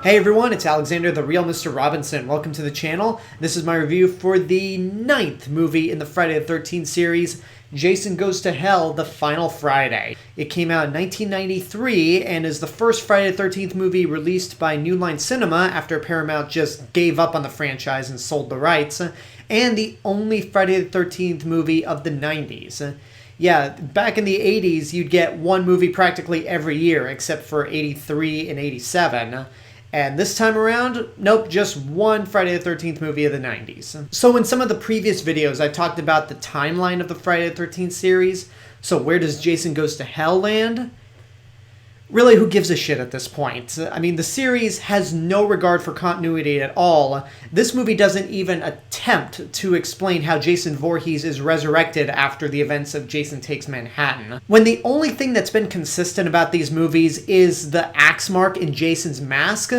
Hey everyone, it's Alexander, the real Mr. Robinson. Welcome to the channel. This is my review for the 9th movie in the Friday the 13th series, Jason Goes to Hell, The Final Friday. It came out in 1993 and is the first Friday the 13th movie released by New Line Cinema after Paramount just gave up on the franchise and sold the rights, and the only Friday the 13th movie of the 90s. Yeah, back in the 80s, you'd get one movie practically every year, except for 83 and 87. And this time around, nope, just one Friday the 13th movie of the 90s. So in some of the previous videos, I talked about the timeline of the Friday the 13th series. So where does Jason Goes to Hell land? Really, who gives a shit at this point? I mean, the series has no regard for continuity at all. This movie doesn't even attempt to explain how Jason Voorhees is resurrected after the events of Jason Takes Manhattan. When the only thing that's been consistent about these movies is the axe mark in Jason's mask,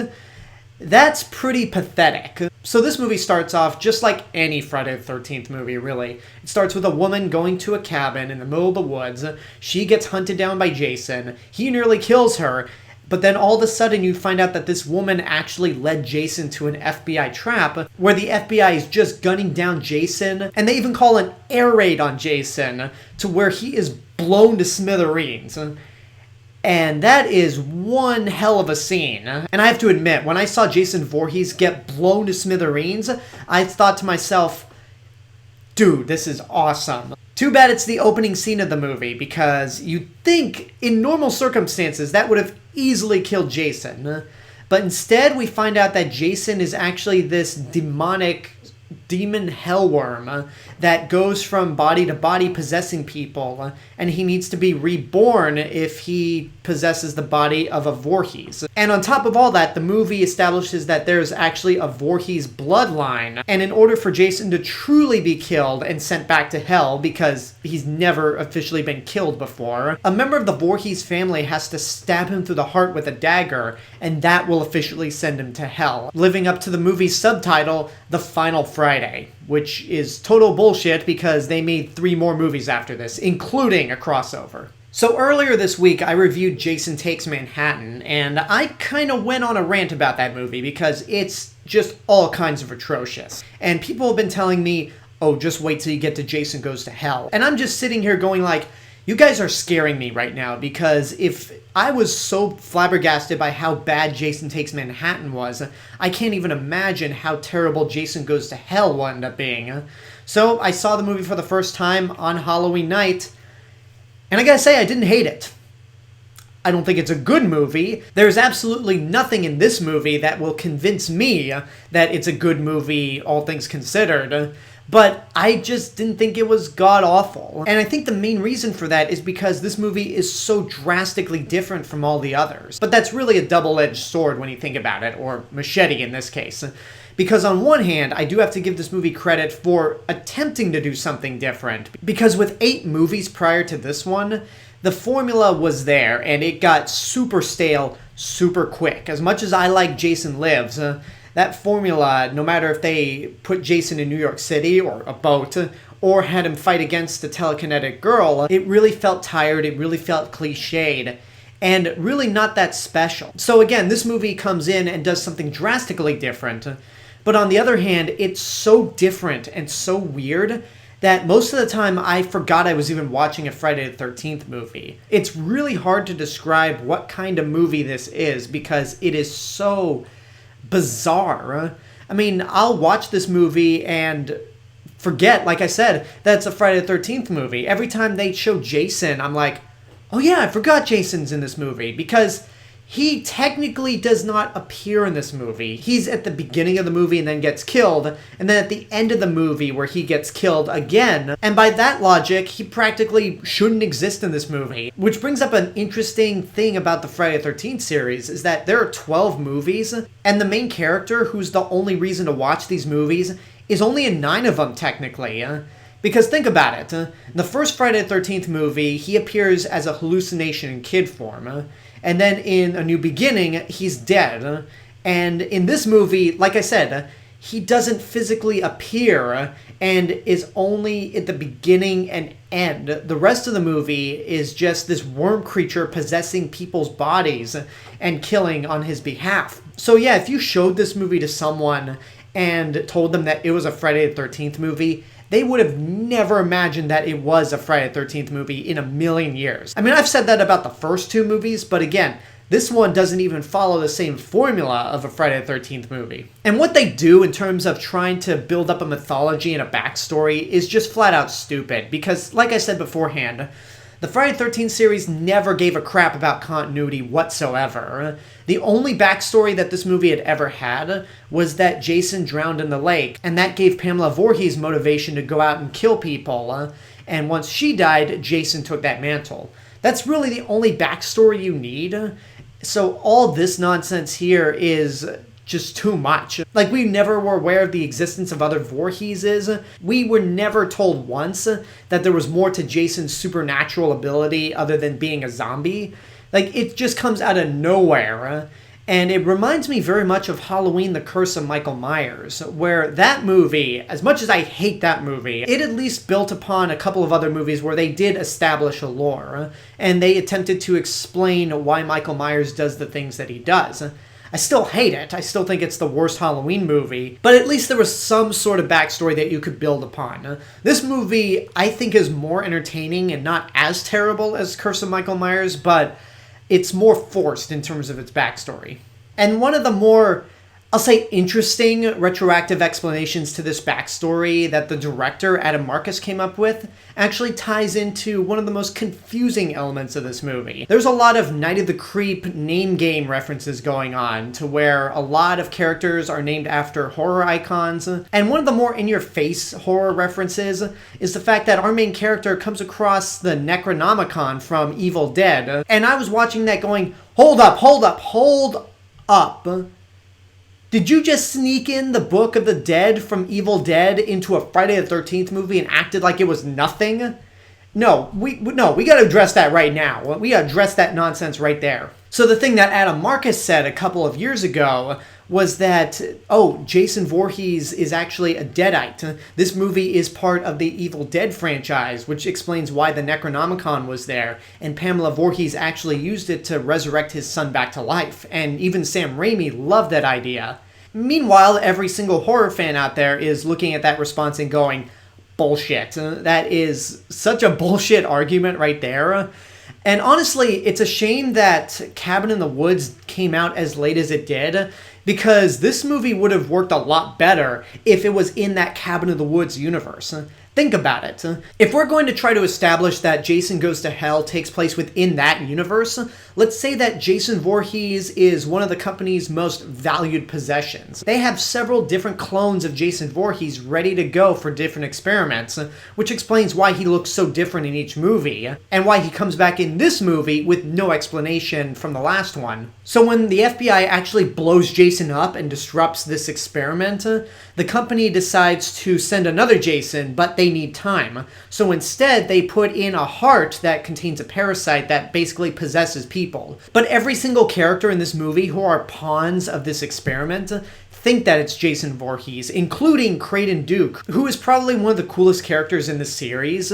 that's pretty pathetic. So this movie starts off just like any Friday the 13th movie, really. It starts with a woman going to a cabin in the middle of the woods. She gets hunted down by Jason. He nearly kills her, but then all of a sudden you find out that this woman actually led Jason to an FBI trap where the FBI is just gunning down Jason, and they even call an air raid on Jason to where he is blown to smithereens. And that is one hell of a scene. And I have to admit, when I saw Jason Voorhees get blown to smithereens, I thought to myself, dude, this is awesome. Too bad it's the opening scene of the movie, because you'd think in normal circumstances that would have easily killed Jason. But instead we find out that Jason is actually this demon hellworm that goes from body to body possessing people, and he needs to be reborn if he possesses the body of a Voorhees. And on top of all that, the movie establishes that there's actually a Voorhees bloodline, and in order for Jason to truly be killed and sent back to hell, because he's never officially been killed before, a member of the Voorhees family has to stab him through the heart with a dagger, and that will officially send him to hell, living up to the movie's subtitle, The Final Friday, which is total bullshit because they made 3 more movies after this, including a crossover. So earlier this week, I reviewed Jason Takes Manhattan, and I kind of went on a rant about that movie because it's just all kinds of atrocious. And people have been telling me, oh, just wait till you get to Jason Goes to Hell. And I'm just sitting here going like, you guys are scaring me right now, because if I was so flabbergasted by how bad Jason Takes Manhattan was, I can't even imagine how terrible Jason Goes to Hell will end up being. So I saw the movie for the first time on Halloween night, and I gotta say, I didn't hate it. I don't think it's a good movie. There's absolutely nothing in this movie that will convince me that it's a good movie, all things considered. But I just didn't think it was god-awful. And I think the main reason for that is because this movie is so drastically different from all the others. But that's really a double-edged sword when you think about it, or machete in this case. Because on one hand, I do have to give this movie credit for attempting to do something different. Because with 8 movies prior to this one, the formula was there, and it got super stale super quick. As much as I like Jason Lives, that formula, no matter if they put Jason in New York City or a boat, or had him fight against a telekinetic girl, it really felt tired, it really felt cliched, and really not that special. So again, this movie comes in and does something drastically different, but on the other hand, it's so different and so weird that most of the time I forgot I was even watching a Friday the 13th movie. It's really hard to describe what kind of movie this is because it is so bizarre. I mean, I'll watch this movie and forget, like I said, that's a Friday the 13th movie. Every time they show Jason, I'm like, oh yeah, I forgot Jason's in this movie, because he technically does not appear in this movie. He's at the beginning of the movie and then gets killed, and then at the end of the movie where he gets killed again. And by that logic, he practically shouldn't exist in this movie. Which brings up an interesting thing about the Friday the 13th series, is that there are 12 movies, and the main character, who's the only reason to watch these movies, is only in 9 of them, technically. Because think about it. In the first Friday the 13th movie, he appears as a hallucination in kid form. And then in A New Beginning, he's dead. And in this movie, like I said, he doesn't physically appear and is only at the beginning and end. The rest of the movie is just this worm creature possessing people's bodies and killing on his behalf. So yeah, if you showed this movie to someone and told them that it was a Friday the 13th movie, they would have never imagined that it was a Friday the 13th movie in a million years. I mean, I've said that about the first two movies, but again, this one doesn't even follow the same formula of a Friday the 13th movie. And what they do in terms of trying to build up a mythology and a backstory is just flat out stupid. Because, like I said beforehand, the Friday the 13th series never gave a crap about continuity whatsoever. The only backstory that this movie had ever had was that Jason drowned in the lake, and that gave Pamela Voorhees motivation to go out and kill people. And once she died, Jason took that mantle. That's really the only backstory you need. So all this nonsense here is just too much. Like, we never were aware of the existence of other Voorheeses. We were never told once that there was more to Jason's supernatural ability other than being a zombie. Like, it just comes out of nowhere. And it reminds me very much of Halloween: The Curse of Michael Myers, where that movie, as much as I hate that movie, it at least built upon a couple of other movies where they did establish a lore, and they attempted to explain why Michael Myers does the things that he does. I still hate it. I still think it's the worst Halloween movie, but at least there was some sort of backstory that you could build upon. This movie, I think, is more entertaining and not as terrible as Curse of Michael Myers, but it's more forced in terms of its backstory. And one of the more, I'll say, interesting retroactive explanations to this backstory that the director, Adam Marcus, came up with actually ties into one of the most confusing elements of this movie. There's a lot of Night of the Creep name game references going on, to where a lot of characters are named after horror icons. And one of the more in-your-face horror references is the fact that our main character comes across the Necronomicon from Evil Dead. And I was watching that going, hold up. Did you just sneak in the Book of the Dead from Evil Dead into a Friday the 13th movie and acted like it was nothing? No, we got to address that right now. We got to address that nonsense right there. So the thing that Adam Marcus said a couple of years ago was that, Jason Voorhees is actually a Deadite. This movie is part of the Evil Dead franchise, which explains why the Necronomicon was there, and Pamela Voorhees actually used it to resurrect his son back to life, and even Sam Raimi loved that idea. Meanwhile, every single horror fan out there is looking at that response and going, bullshit. That is such a bullshit argument right there. And honestly, it's a shame that Cabin in the Woods came out as late as it did, because this movie would have worked a lot better if it was in that Cabin in the Woods universe. Think about it. If we're going to try to establish that Jason Goes to Hell takes place within that universe, let's say that Jason Voorhees is one of the company's most valued possessions. They have several different clones of Jason Voorhees ready to go for different experiments, which explains why he looks so different in each movie, and why he comes back in this movie with no explanation from the last one. So when the FBI actually blows Jason up and disrupts this experiment, the company decides to send another Jason, but they need time. So instead, they put in a heart that contains a parasite that basically possesses people. But every single character in this movie who are pawns of this experiment think that it's Jason Voorhees, including Creighton Duke, who is probably one of the coolest characters in the series,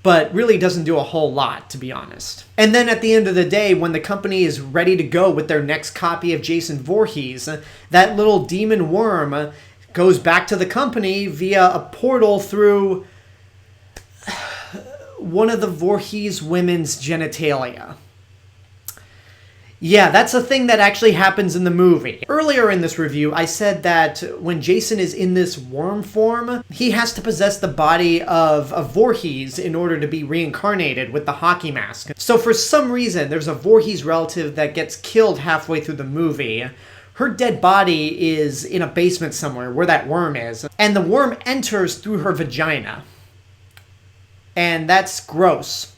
but really doesn't do a whole lot, to be honest. And then at the end of the day, when the company is ready to go with their next copy of Jason Voorhees, that little demon worm goes back to the company via a portal through one of the Voorhees women's genitalia. Yeah, that's a thing that actually happens in the movie. Earlier in this review, I said that when Jason is in this worm form, he has to possess the body of a Voorhees in order to be reincarnated with the hockey mask. So for some reason, there's a Voorhees relative that gets killed halfway through the movie. Her dead body is in a basement somewhere where that worm is, and the worm enters through her vagina. And that's gross.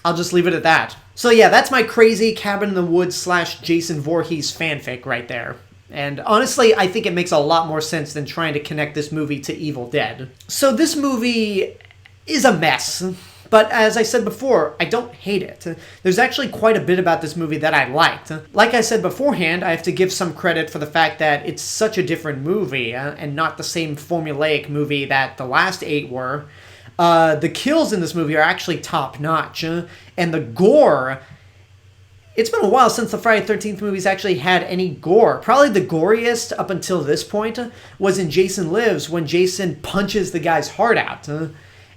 I'll just leave it at that. So yeah, that's my crazy Cabin in the Woods / Jason Voorhees fanfic right there. And honestly, I think it makes a lot more sense than trying to connect this movie to Evil Dead. So this movie is a mess. But as I said before, I don't hate it. There's actually quite a bit about this movie that I liked. Like I said beforehand, I have to give some credit for the fact that it's such a different movie, and not the same formulaic movie that the last 8 were. The kills in this movie are actually top-notch, and the gore It's been a while since the Friday the 13th movies actually had any gore. Probably the goriest up until this point was in Jason Lives, when Jason punches the guy's heart out.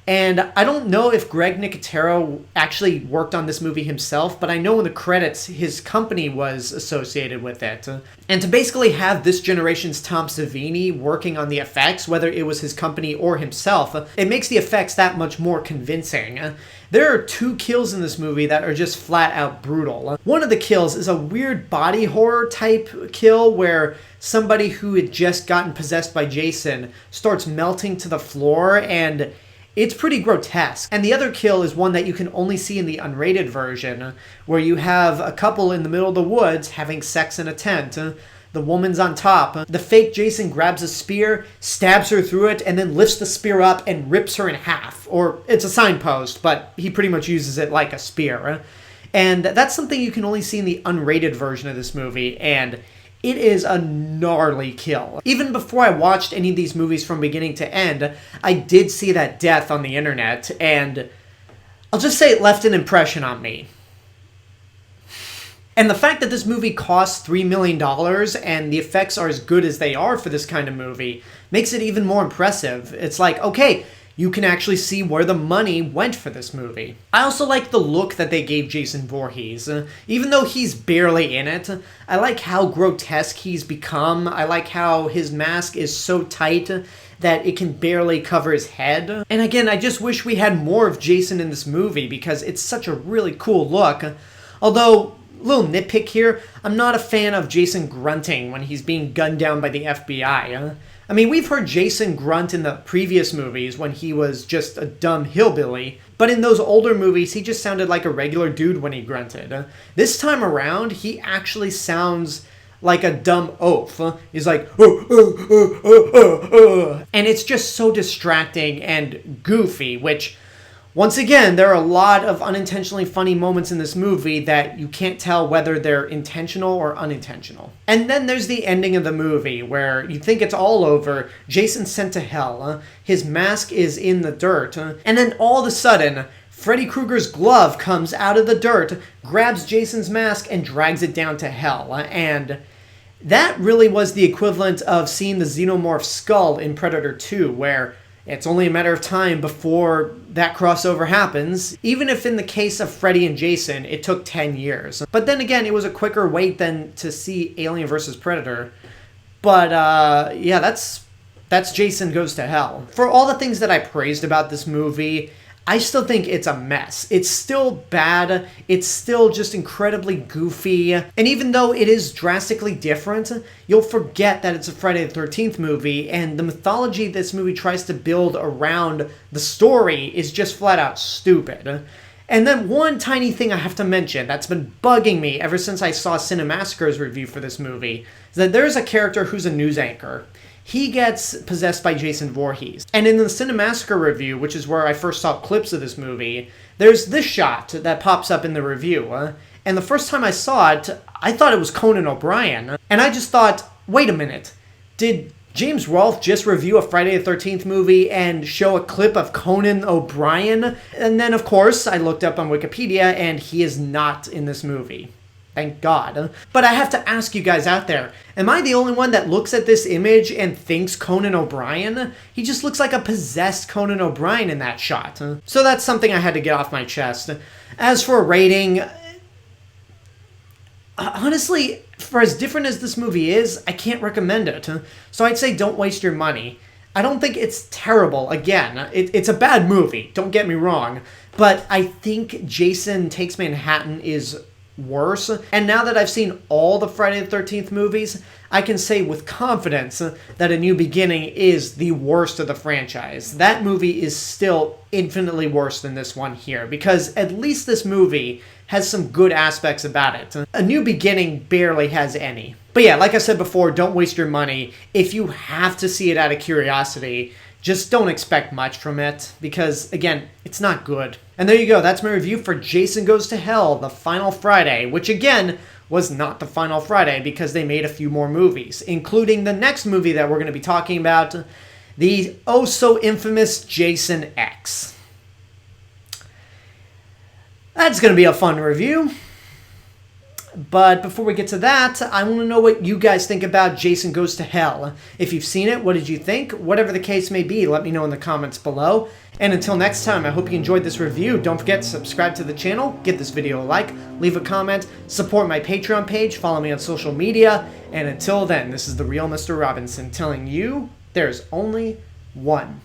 And I don't know if Greg Nicotero actually worked on this movie himself, but I know in the credits his company was associated with it. And to basically have this generation's Tom Savini working on the effects, whether it was his company or himself, it makes the effects that much more convincing. There are 2 kills in this movie that are just flat out brutal. One of the kills is a weird body horror type kill where somebody who had just gotten possessed by Jason starts melting to the floor, and it's pretty grotesque. And the other kill is one that you can only see in the unrated version, where you have a couple in the middle of the woods having sex in a tent. The woman's on top. The fake Jason grabs a spear, stabs her through it, and then lifts the spear up and rips her in half. Or it's a signpost, but he pretty much uses it like a spear. And that's something you can only see in the unrated version of this movie, and it is a gnarly kill. Even before I watched any of these movies from beginning to end, I did see that death on the internet, and I'll just say it left an impression on me. And the fact that this movie costs $3 million and the effects are as good as they are for this kind of movie makes it even more impressive. It's like, okay, you can actually see where the money went for this movie. I also like the look that they gave Jason Voorhees. Even though he's barely in it, I like how grotesque he's become. I like how his mask is so tight that it can barely cover his head. And again, I just wish we had more of Jason in this movie because it's such a really cool look. Although, little nitpick here, I'm not a fan of Jason grunting when he's being gunned down by the FBI. I mean, we've heard Jason grunt in the previous movies when he was just a dumb hillbilly, but in those older movies, he just sounded like a regular dude when he grunted. This time around, he actually sounds like a dumb oaf. He's like, and it's just so distracting and goofy, which, once again, there are a lot of unintentionally funny moments in this movie that you can't tell whether they're intentional or unintentional. And then there's the ending of the movie where you think it's all over. Jason's sent to hell. His mask is in the dirt. And then all of a sudden, Freddy Krueger's glove comes out of the dirt, grabs Jason's mask, and drags it down to hell. And that really was the equivalent of seeing the xenomorph skull in Predator 2, where it's only a matter of time before that crossover happens, even if in the case of Freddy and Jason, it took 10 years. But then again, it was a quicker wait than to see Alien vs. Predator. But yeah, that's Jason Goes to Hell. For all the things that I praised about this movie, I still think it's a mess. It's still bad. It's still just incredibly goofy. And even though it is drastically different, you'll forget that it's a Friday the 13th movie, and the mythology this movie tries to build around the story is just flat out stupid. And then one tiny thing I have to mention that's been bugging me ever since I saw Cinemassacre's review for this movie is that there's a character who's a news anchor. He gets possessed by Jason Voorhees. And in the Cinemassacre review, which is where I first saw clips of this movie, there's this shot that pops up in the review. And the first time I saw it, I thought it was Conan O'Brien. And I just thought, wait a minute, did James Rolfe just review a Friday the 13th movie and show a clip of Conan O'Brien? And then, of course, I looked up on Wikipedia, and he is not in this movie. Thank God. But I have to ask you guys out there, am I the only one that looks at this image and thinks Conan O'Brien? He just looks like a possessed Conan O'Brien in that shot. So that's something I had to get off my chest. As for a rating, honestly, for as different as this movie is, I can't recommend it. So I'd say don't waste your money. I don't think it's terrible. Again, it's a bad movie, don't get me wrong. But I think Jason Takes Manhattan is worse. And now that I've seen all the Friday the 13th movies, I can say with confidence that A New Beginning is the worst of the franchise. That movie is still infinitely worse than this one here, because at least this movie has some good aspects about it. A New Beginning barely has any. But yeah, like I said before, don't waste your money. If you have to see it out of curiosity, just don't expect much from it, because, again, it's not good. And there you go, that's my review for Jason Goes to Hell, the final Friday, which, again, was not the final Friday because they made a few more movies, including the next movie that we're going to be talking about, the oh-so-infamous Jason X. That's going to be a fun review. But before we get to that, I want to know what you guys think about Jason Goes to Hell. If you've seen it, what did you think? Whatever the case may be, let me know in the comments below. And until next time, I hope you enjoyed this review. Don't forget to subscribe to the channel, give this video a like, leave a comment, support my Patreon page, follow me on social media. And until then, this is the Real Mr. Robinson telling you there's only one.